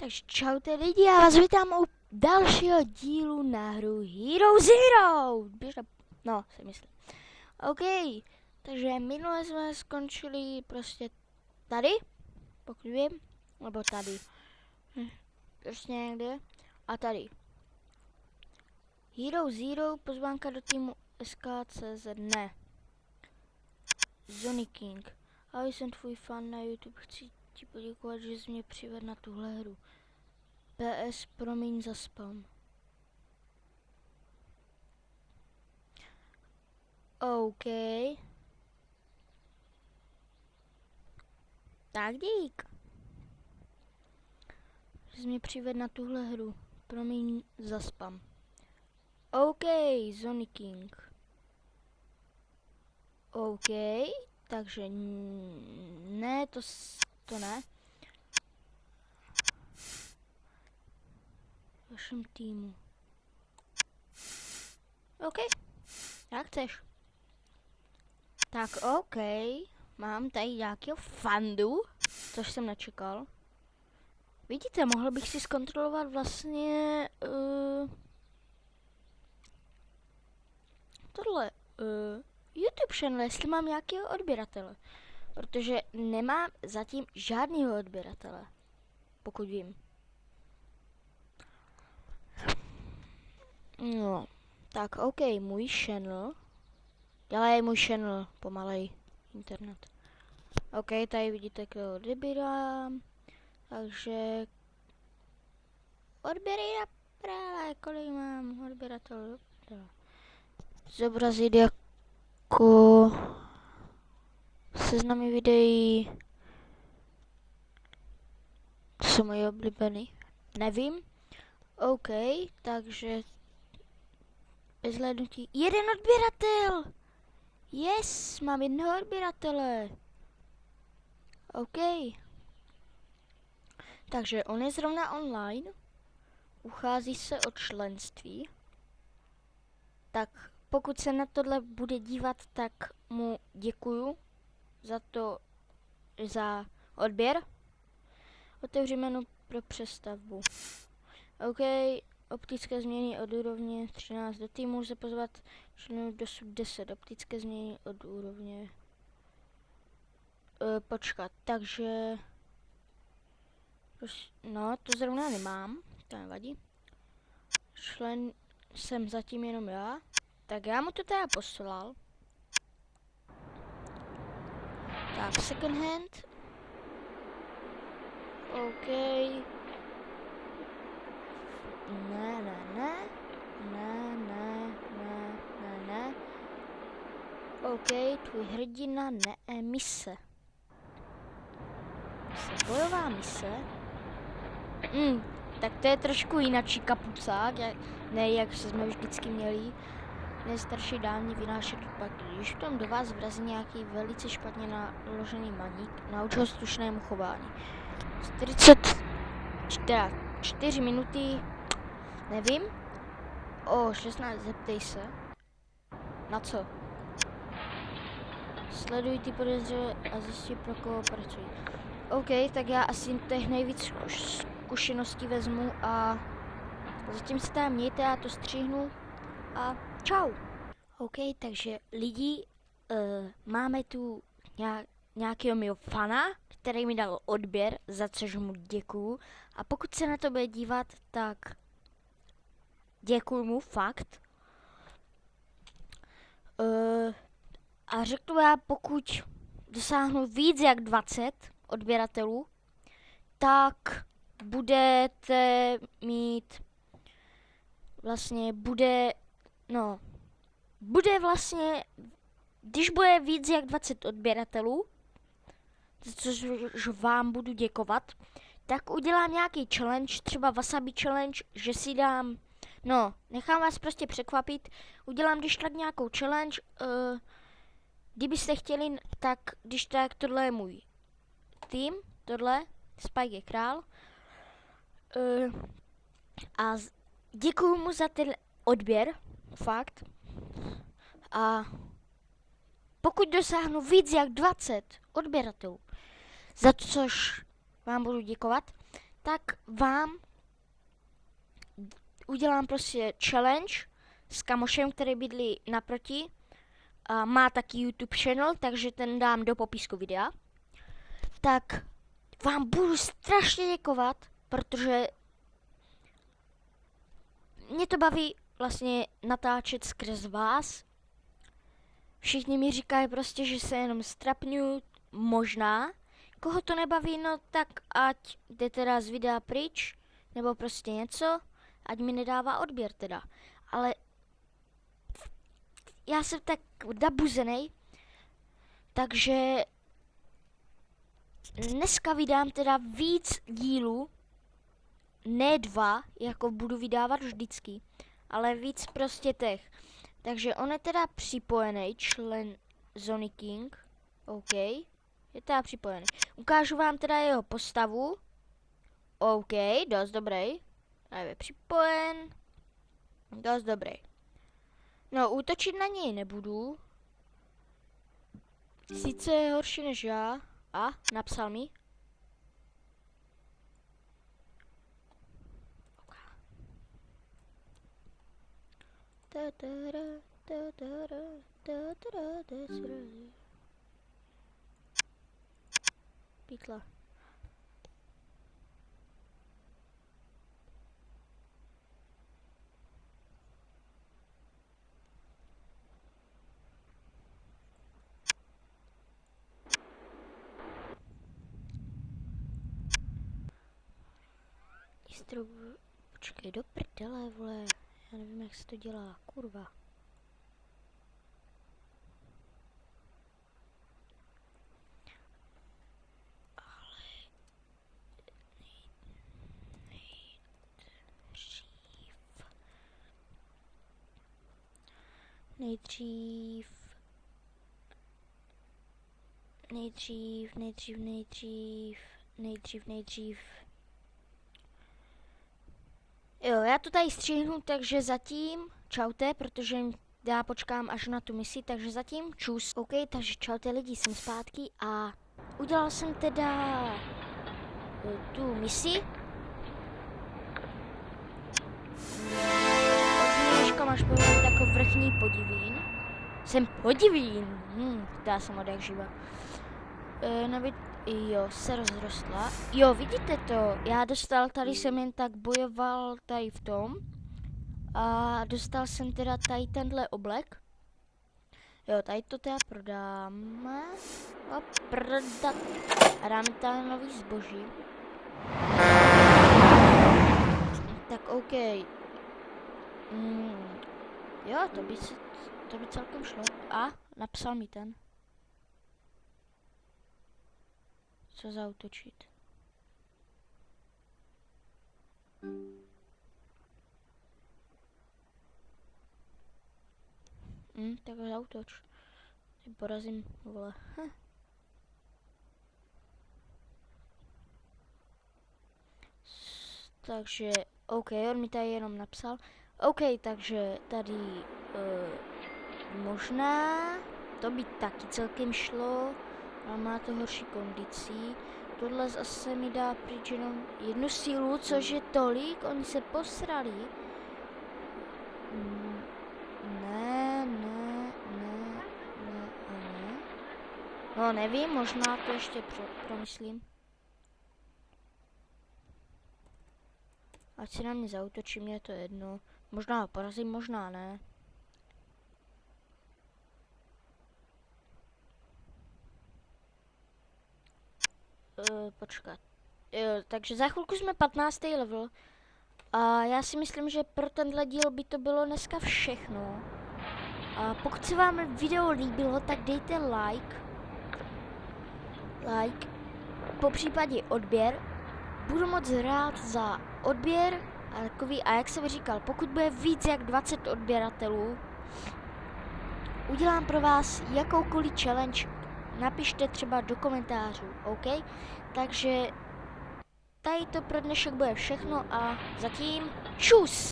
Takže čaute lidi, já vás vítám u dalšího dílu na hru Hero Zero. No, si myslím. OK, takže minule jsme skončili prostě tady, pokud vím, nebo tady. Prostě někde. A tady. Hero Zero, pozvánka do týmu SKCZ, ne. Zony King. Ahoj, jsem tvůj fan na YouTube, chci ti poděkovat, že jsi mě přivedl na tuhle hru. PS, promiň za spam. OK. Tak dík. Že jsi mě přivedl na tuhle hru. Promiň za spam. OK, Zony King. OK, takže ne, to ne. Vašem týmu. OK, jak chceš. Tak OK, mám tady nějakého fandu, což jsem nečekal. Vidíte, mohl bych si zkontrolovat vlastně tohle YouTube channel, jestli mám nějakého odběratele. Protože nemám zatím žádného odběratele, pokud vím. No, tak OK, můj channel. Dělej můj channel, pomalej internet. OK, tady vidíte, koho odebírám. Takže odběry na práve, kolik mám odběratelů. Zobrazit jako seznamy videí. To jsou moje oblíbený. Nevím. OK, takže bez hlédnutí. Jeden odběratel! Yes, mám jednoho odběratele. OK. Takže on je zrovna online. Uchází se o členství. Tak pokud se na tohle bude dívat, tak mu děkuju za odběr. Otevři menu pro přestavbu. OK, optické změny od úrovně 13 do týmu, lze pozvat členů dosud 10, optické změny od úrovně. Počkat, takže. No, to zrovna nemám, to nevadí. Člen jsem zatím jenom já, tak já mu to teda poslal. Tak, second hand. OK. Ne. OK, tvůj hrdina ne, mise. Bojová mise. Tak to je trošku jinačí kapucák, ne jak jsme vždycky měli. Nejstarší dávně vynášet odpad. Když v tom do vás vrazí nějaký velice špatně naložený maník, nauč ho slušnému chování. 4 minuty, nevím. 16, zeptej se. Na co? Sleduj ty podezřelé a zjistí, pro koho pracují. OK, tak já asi těch nejvíc zkušeností vezmu a zatím se tam mějte, já to střihnu a čau. OK, takže lidi, máme tu nějakého mého fana, který mi dal odběr, za což mu děkuju. A pokud se na to bude dívat, tak děkuju mu, fakt. A řeknu já, pokud dosáhnu víc jak 20 odběratelů, tak budete mít vlastně, bude vlastně, když bude víc jak 20 odběratelů, což vám budu děkovat, tak udělám nějaký challenge, třeba Wasabi challenge, že si dám, nechám vás prostě překvapit, udělám když tak nějakou challenge, kdybyste chtěli, tak když tak, tohle je můj tým, tohle, Spike je král, a děkuju mu za ten odběr, fakt, a pokud dosáhnu víc jak 20 odběratelů, za což vám budu děkovat, tak vám udělám prostě challenge s kamošem, který bydlí naproti. A má taky YouTube channel, takže ten dám do popisku videa. Tak vám budu strašně děkovat, protože mě to baví vlastně natáčet skrz vás. Všichni mi říkají prostě, že se jenom strapňuju, možná. Koho to nebaví, no tak ať jde teda z videa pryč, nebo prostě něco, ať mi nedává odběr teda. Ale já jsem tak nabuzenej, takže dneska vydám teda víc dílů, ne 2, jako budu vydávat vždycky, ale víc prostě těch. Takže on je teda připojený, člen Zony King, OK, je teda připojený. Ukážu vám teda jeho postavu, OK, dost dobrý, a je připojen, dost dobrý. No, útočit na něj nebudu. Sice je horší než já. A, napsal mi. Pítla. Počkej, do prdele, vole. Já nevím, jak se to dělá, kurva. Nejdřív. Jo, já to tady stříhnu, takže zatím čaute, protože já počkám až na tu misi, takže zatím čus. OK, takže čaute lidi, jsem zpátky a udělal jsem teda tu misi. Od dneška máš povědět jako vrchní podivín. Jsem podivín, to já jsem od jak živa. Jo, se rozrostla. Jo, vidíte to, já dostal, tady jsem jen tak bojoval tady v tom. A dostal jsem teda tady tenhle oblek. Jo, tady to teda prodáme. A prodat. A dáme tady nový zboží. Tak OK. Jo, to by celkem šlo. A napsal mi ten. Co zaútočit? Tak zaútoč. Porazím, vole. Takže, OK, on mi tady jenom napsal. OK, takže tady možná to by taky celkem šlo. A má to horší kondicí. Tohle zase mi dá pryč jenom jednu sílu, což je tolik. Oni se posrali. Ne. No nevím, možná to ještě promyslím. Ať si na mě zaútočí, mě je to jedno. Možná ho porazím, možná ne. Počkat. Takže za chvilku jsme 15. level. A já si myslím, že pro tenhle díl by to bylo dneska všechno. A pokud se vám video líbilo, tak dejte like. Po případě odběr. Budu moc rád za odběr a takový. A jak jsem říkal, pokud bude víc jak 20 odběratelů, udělám pro vás jakoukoliv challenge. Napište třeba do komentářů, OK? Takže tady to pro dnešek bude všechno a zatím čus!